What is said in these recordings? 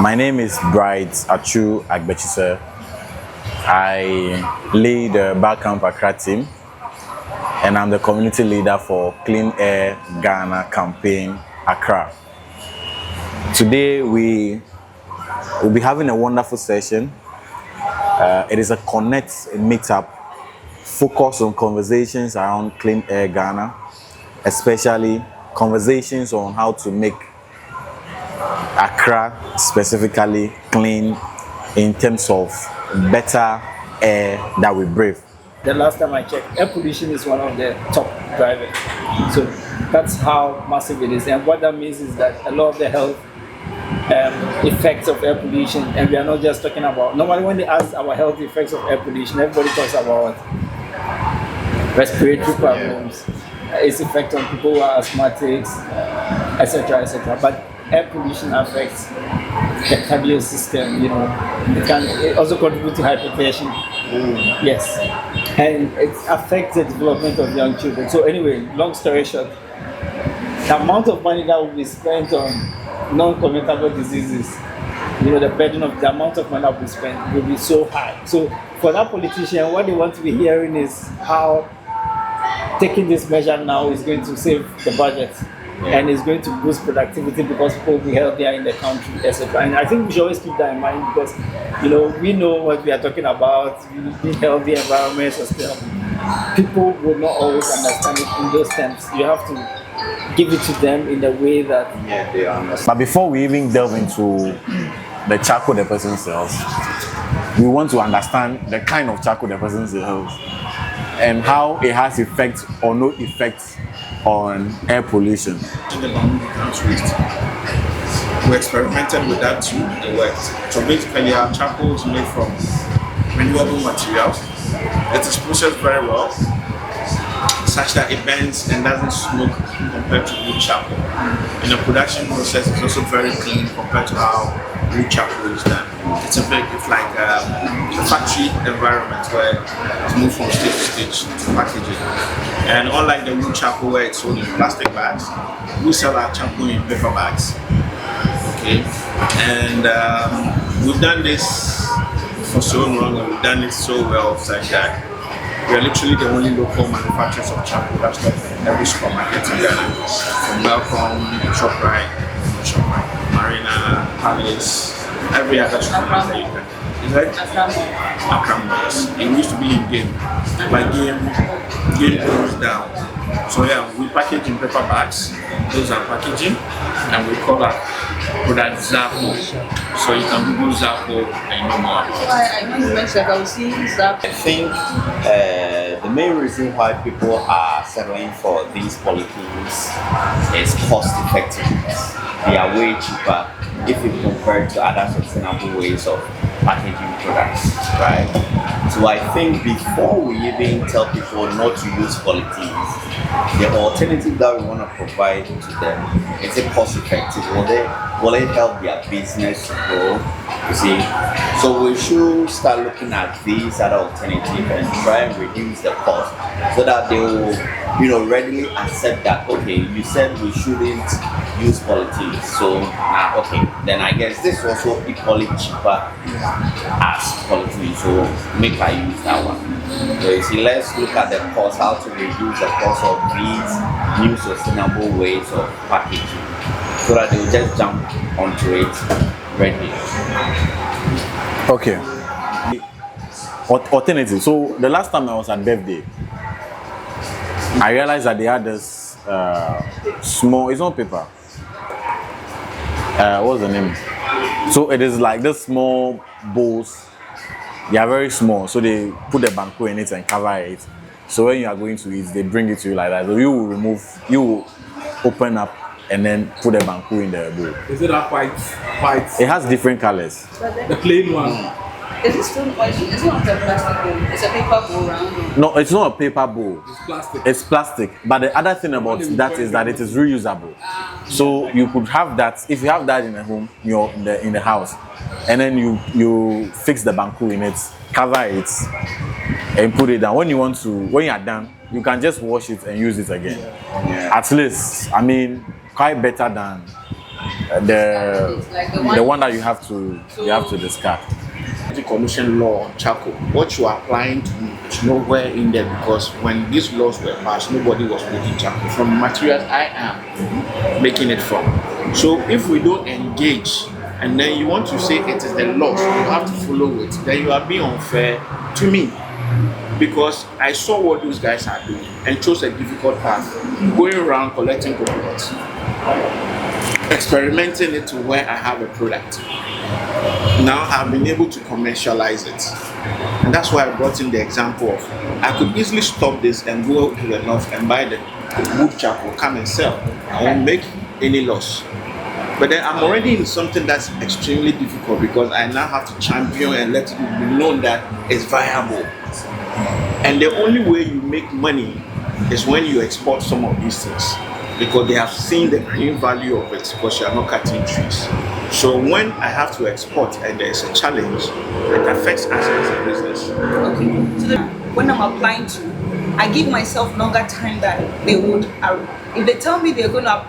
My name is Bright Achu Agbechise. I lead the Barcamp Accra team, and I'm the community leader for Clean Air Ghana campaign Accra. Today we will be having a wonderful session. It is a Connect Meetup focused on conversations around Clean Air Ghana, especially conversations on how to make Accra specifically clean in terms of better air that we breathe. The last time I checked, air pollution is one of the top drivers. So that's how massive it is. And what that means is that a lot of the health effects of air pollution, and we are not just talking about, normally when they ask our health effects of air pollution, everybody talks about respiratory problems, its effect on people who are asthmatics, etc., etc. But air pollution affects the cardio system, it also contributes to hypertension. Yes. And it affects the development of young children. So anyway, long story short, the amount of money that will be spent on non-communicable diseases, the burden of the amount of money that will be spent will be so high. So for that politician, what they want to be hearing is how taking this measure now is going to save the budget. And it's going to boost productivity because people will be healthier in the country, etc. And I think we should always keep that in mind because, we know what we are talking about, being healthy environments and stuff. People will not always understand it in those terms. You have to give it to them in the way that they understand. But before we even delve into the charcoal the person sells, we want to understand the kind of charcoal the person sells and how it has effect or no effect on air pollution. In the bamboo waste. We experimented with that too, it worked. So basically our charcoal is made from renewable materials. It is processed very well, such that it bends and doesn't smoke compared to wood charcoal. And the production process is also very clean compared to how wood charcoal is done. It's like a factory environment where it's moved from stage to stage to packaging. And unlike the wood charcoal where it's sold in plastic bags, we sell our charcoal in paper bags. Okay, and we've done this for so long, and we've done it so well, such that we are literally the only local manufacturers of charcoal that's not in every supermarket in Ghana. From Welcome, ShopRite, Marina, Palace, every other supermarket that you can. Is that Accra? Yes. It used to be in Game, but Game closed down. So yeah, we package in paper bags. Those are packaging, and we call our product Zappo. So you can Google Zappo and know more about it. I know you mentioned I was seeing Zappo. I think the main reason why people are settling for these polythene is cost effectiveness. They are way cheaper if you compare to other sustainable ways of packaging products, right? So I think before we even tell people not to use polythene, the alternative that we want to provide to them, is it cost effective? Will it help their business to grow? You see, so we should start looking at these other alternatives and try and reduce the cost so that they will, readily accept that. Okay, you said we shouldn't use polythene, so okay, then I guess this also equally cheaper as polythene, so make I use that one. So you see, let's look at the cost, how to reduce the cost of these new sustainable ways of packaging, so that they'll just jump onto it readily. Okay. Alternative. So the last time I was at birthday, I realized that they had this small, it's not paper. What's the name? So it is like this small bowls. They are very small, so they put the banku in it and cover it. So when you are going to eat, they bring it to you like that. So you will open up and then put the banku in the bowl. Is it that white? It has different colors. The plain one. Is it still white? It's not a plastic bowl. It's a paper bowl round. No, it's not a paper bowl. It's plastic. It's plastic. But the other thing about that is that it is reusable. So you could have that if you have that in the home, in the house, and then you fix the banku in it, cover it, and put it down. When you are done, you can just wash it and use it again. Yeah. At least, quite better than the one that you have to discard. The commission law on charcoal, what you are applying to me is nowhere in there, because when these laws were passed, nobody was making charcoal from materials I am making it from. So if we don't engage, and then you want to say it is the laws, you have to follow it, then you are being unfair to me. Because I saw what those guys are doing and chose a difficult path, going around collecting coconuts, experimenting it to where I have a product. Now I've been able to commercialize it. And that's why I brought in the example of, I could easily stop this and go to the north and buy the wood charcoal, come and sell. I won't make any loss. But then I'm already in something that's extremely difficult, because I now have to champion and let it be known that it's viable. And the only way you make money is when you export some of these things, because they have seen the green value of it, because you are not cutting trees. So when I have to export and there is a challenge, it affects us as a business. Okay. So when I'm applying to, I give myself longer time than they would. If they tell me they're going to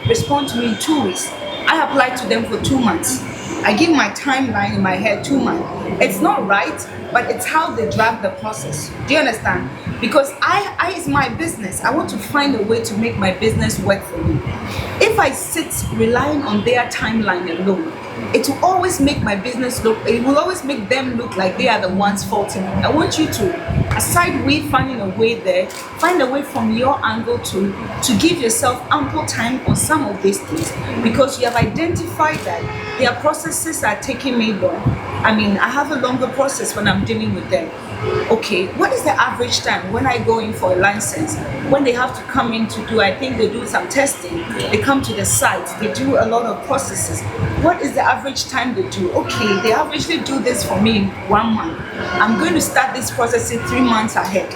respond to me in 2 weeks, I apply to them for 2 months. I give my timeline in my head 2 months. It's not right, but it's how they drag the process. Do you understand? Because I it's my business. I want to find a way to make my business work for me. If I sit relying on their timeline alone, it will always make my business look, it will always make them look like they are the ones faulting me. I want you to, aside we finding a way there, find a way from your angle to give yourself ample time on some of these things, because you have identified that their processes are taking me long. I mean, I have a longer process when I'm dealing with them. Okay, what is the average time when I go in for a license? When they have to come in to do, I think they do some testing, they come to the site, they do a lot of processes. What is the average time they do? Okay, they averagely do this for me in 1 month. I'm going to start this process in 3 months ahead.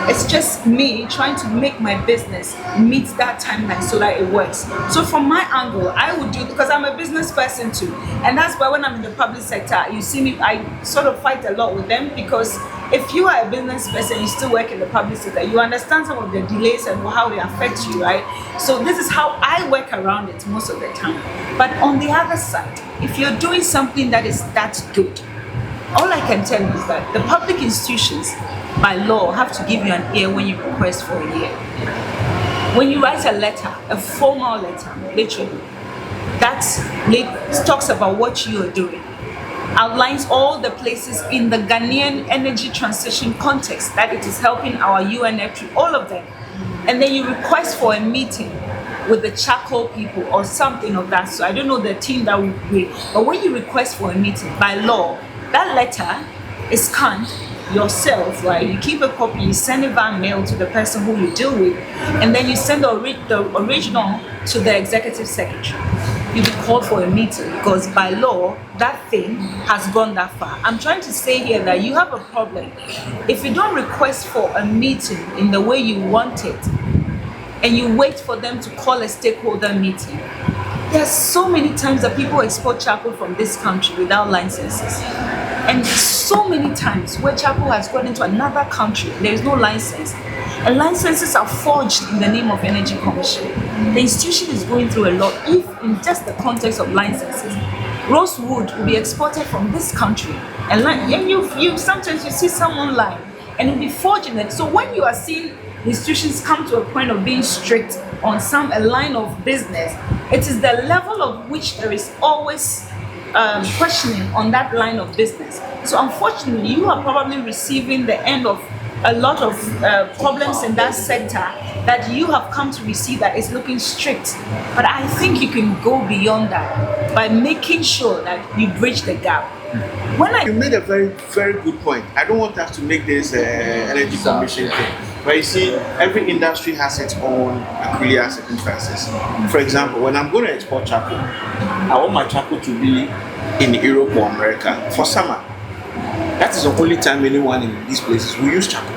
It's just me trying to make my business meet that timeline so that it works. So from my angle, I would do, because I'm a business person too. And that's why when I'm in the public sector, you see me, I sort of fight a lot with them, because if you are a business person, you still work in the public sector, you understand some of the delays and how they affect you, right? So this is how I work around it most of the time. But on the other side, if you're doing something that is that good, all I can tell you is that the public institutions, by law, have to give you an ear when you request for a year. When you write a letter, a formal letter, literally, that talks about what you are doing, outlines all the places in the Ghanaian energy transition context that it is helping our UNFP, all of them. And then you request for a meeting with the charcoal people or something of that. So I don't know the team that would be, but when you request for a meeting, by law, that letter is scanned yourself, right? You keep a copy, you send it via mail to the person who you deal with, and then you send the original to the executive secretary. You be called for a meeting, because by law, that thing has gone that far. I'm trying to say here that you have a problem. If you don't request for a meeting in the way you want it, and you wait for them to call a stakeholder meeting, there's so many times that people export charcoal from this country without licenses. And so many times where charcoal has gone into another country, there is no license. And licenses are forged in the name of Energy Commission. The institution is going through a lot. If in just the context of licenses, rosewood will be exported from this country, and you sometimes you see someone lie, and it'll be forged in it. So when you are seeing institutions come to a point of being strict on a line of business, it is the level of which there is always questioning on that line of business. So unfortunately, you are probably receiving the end of a lot of problems in that sector that you have come to receive that is looking strict. But I think you can go beyond that by making sure that you bridge the gap. You made a very, very good point. I don't want us to make this energy commission thing. But you see, every industry has its own peculiar circumstances. For example, when I'm going to export charcoal, I want my charcoal to be in Europe or America for summer. That is the only time anyone in these places will use charcoal.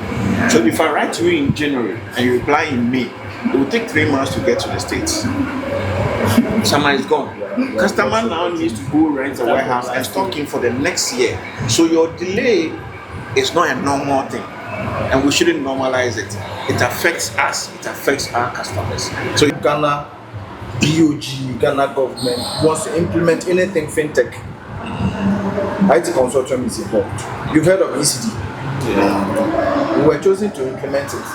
So if I write to you in January and you reply in May, it will take 3 months to get to the States. Summer is gone. Customer now needs to go rent a warehouse and stock in for the next year. So your delay is not a normal thing. And we shouldn't normalize it. It affects us, it affects our customers. So Ghana DOG, Ghana government wants to implement anything fintech, IT consortium is involved. You've heard of ECD. We were chosen to implement it.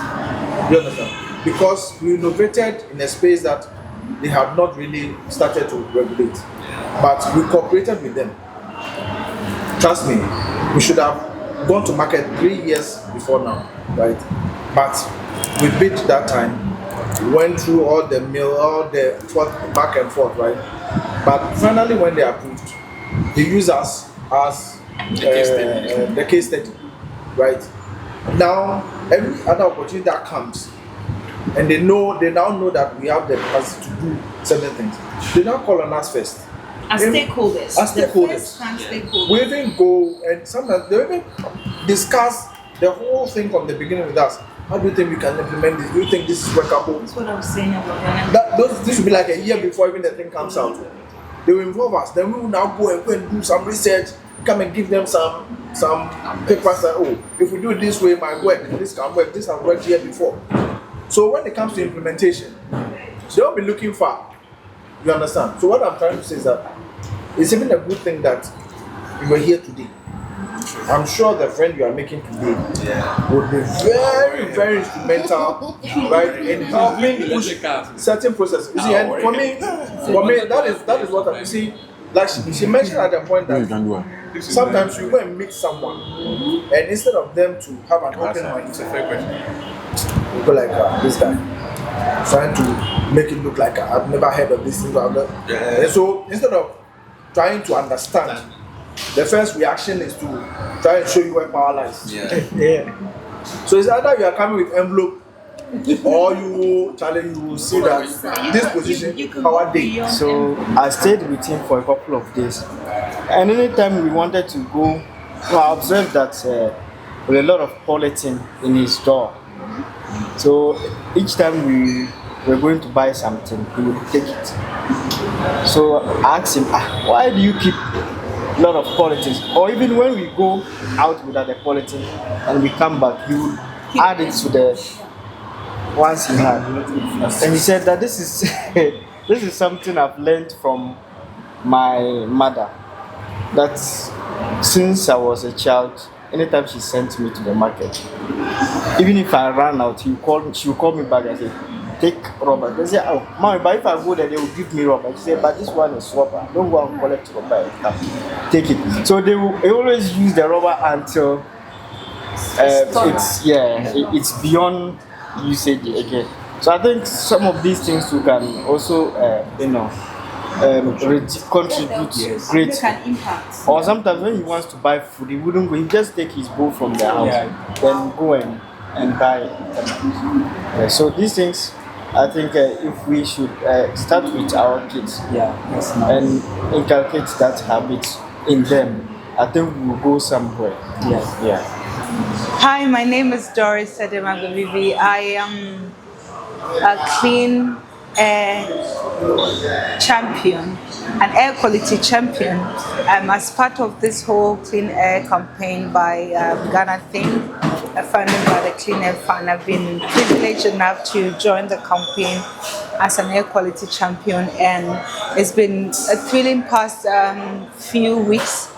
You understand? Because we innovated in a space that they have not really started to regulate. But we cooperated with them. Trust me, we should have gone to market 3 years before now, right? But we bid that time, went through all the back and forth, right? But finally, when they approved, they use us as the case study, right? Now, every other opportunity that comes, and they now know that we have the capacity to do certain things, they now call on us first. As stakeholders. As stakeholders. Stakeholders. We even go and sometimes they even discuss the whole thing from the beginning with us. How do you think we can implement this? Do you think this is workable? That's what I was saying about This should be like a year before even the thing comes out. They will involve us. Then we will now go and do some research, come and give them some papers that, oh, if we do it this way, it might work. This can work. This has worked here before. So when it comes to implementation, they won't be looking far. You understand? So what I'm trying to say is that it's even a good thing that you were here today. I'm sure the friend you are making today would be very, very instrumental, right, in helping push certain processes. You see, and for me, that is what I see. Like she mentioned at the point that sometimes you go and meet someone, and instead of them to have an open mind, it's a fair question. You go like this guy, trying to make it look like I've never heard of this thing. And so instead of trying to understand, the first reaction is to try and show you where power lies. So it's either you are coming with envelope or you will see that this position power day. So I stayed with him for a couple of days, and anytime we wanted to go, I observed that there was a lot of politin in his door. So each time we were going to buy something, he would take it. So I asked him, why do you keep a lot of politics? Or even when we go out without the politics and we come back, he would add it to the ones he had. And he said that this is this is something I've learned from my mother. That since I was a child, anytime she sent me to the market, even if I ran out, she would call me back and say, take rubber. They say, oh, mommy, but if I go there, they will give me rubber. She said, but this one is rubber. Don't go and collect rubber. Take it. So they always use the rubber until it's beyond usage again. So I think some of these things you can also, contribute great. Make an impact. Or sometimes when he wants to buy food, he wouldn't go. He just take his bowl from the house, then go and buy it. So these things, I think if we should start with our kids and inculcate that habit in them, I think we will go somewhere. Hi, my name is Doris Sedemagovivi. I am a clean air champion, an air quality champion. As part of this whole clean air campaign by GhanaThink, funded by the Clean Air Fund, I've been privileged enough to join the campaign as an air quality champion, and it's been a thrilling past few weeks.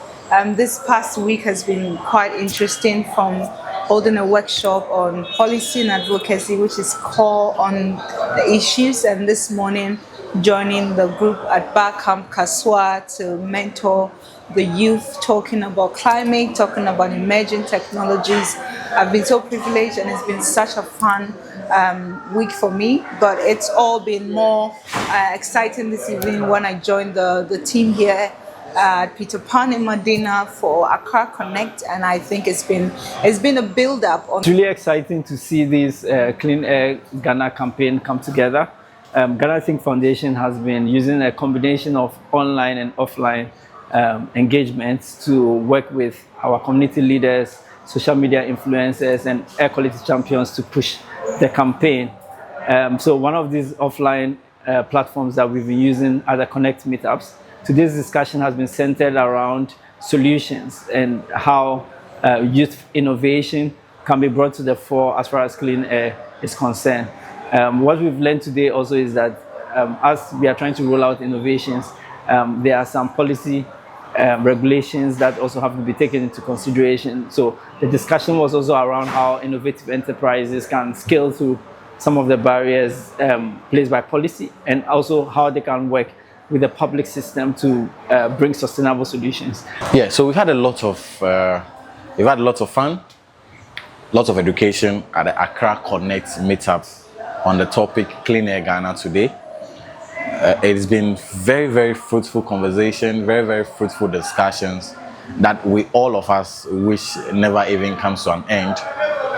This past week has been quite interesting, from holding a workshop on policy and advocacy, which is core on the issues, and this morning joining the group at Barcamp Kaswa to mentor the youth, talking about climate, talking about emerging technologies. I've been so privileged, and it's been such a fun week for me, but it's all been more exciting this evening when I joined the team here at Peter Pan in Madina for Accra Connect, and I think it's been a build-up. It's really exciting to see this Clean Air Ghana campaign come together. GhanaThink Foundation has been using a combination of online and offline engagements to work with our community leaders, social media influencers, and air quality champions to push the campaign. So one of these offline platforms that we've been using are the Connect Meetups. Today's discussion has been centered around solutions and how youth innovation can be brought to the fore as far as clean air is concerned. What we've learned today also is that as we are trying to roll out innovations, there are some policy regulations that also have to be taken into consideration. So the discussion was also around how innovative enterprises can scale through some of the barriers placed by policy, and also how they can work with the public system to bring sustainable solutions. Yeah, so we've had a lot of fun, lots of education at the Accra Connect Meetup on the topic Clean Air Ghana today. It's been very, very fruitful conversation, very, very fruitful discussions that all of us wish never even comes to an end.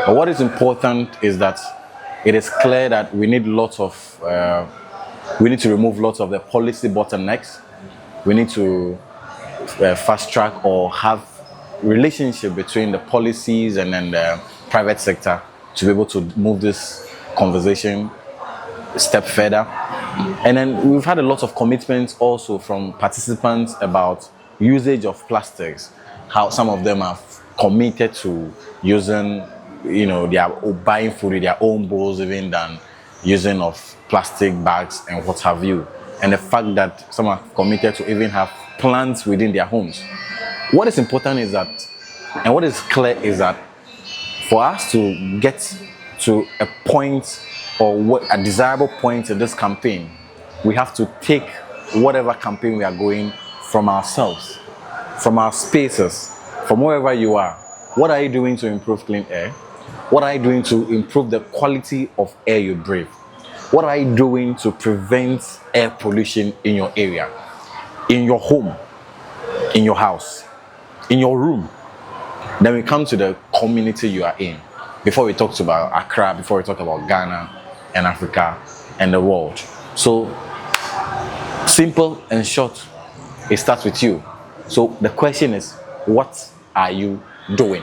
But what is important is that it is clear that we need to remove lots of the policy bottlenecks. We need to fast track or have relationship between the policies and then the private sector to be able to move this conversation a step further. And then we've had a lot of commitments also from participants about usage of plastics, how some of them have committed to using, they are buying food with their own bowls even than using of plastic bags and what have you. And the fact that some are committed to even have plants within their homes. What is important is that, and what is clear is that for us to get to a point or a desirable point in this campaign, we have to take whatever campaign we are going from ourselves, from our spaces, from wherever you are. What are you doing to improve clean air? What are you doing to improve the quality of air you breathe? What are you doing to prevent air pollution in your area, in your home, in your house, in your room? Then we come to the community you are in. Before we talk about Accra, before we talk about Ghana and Africa and the world. So, simple and short, it starts with you. So the question is, what are you doing?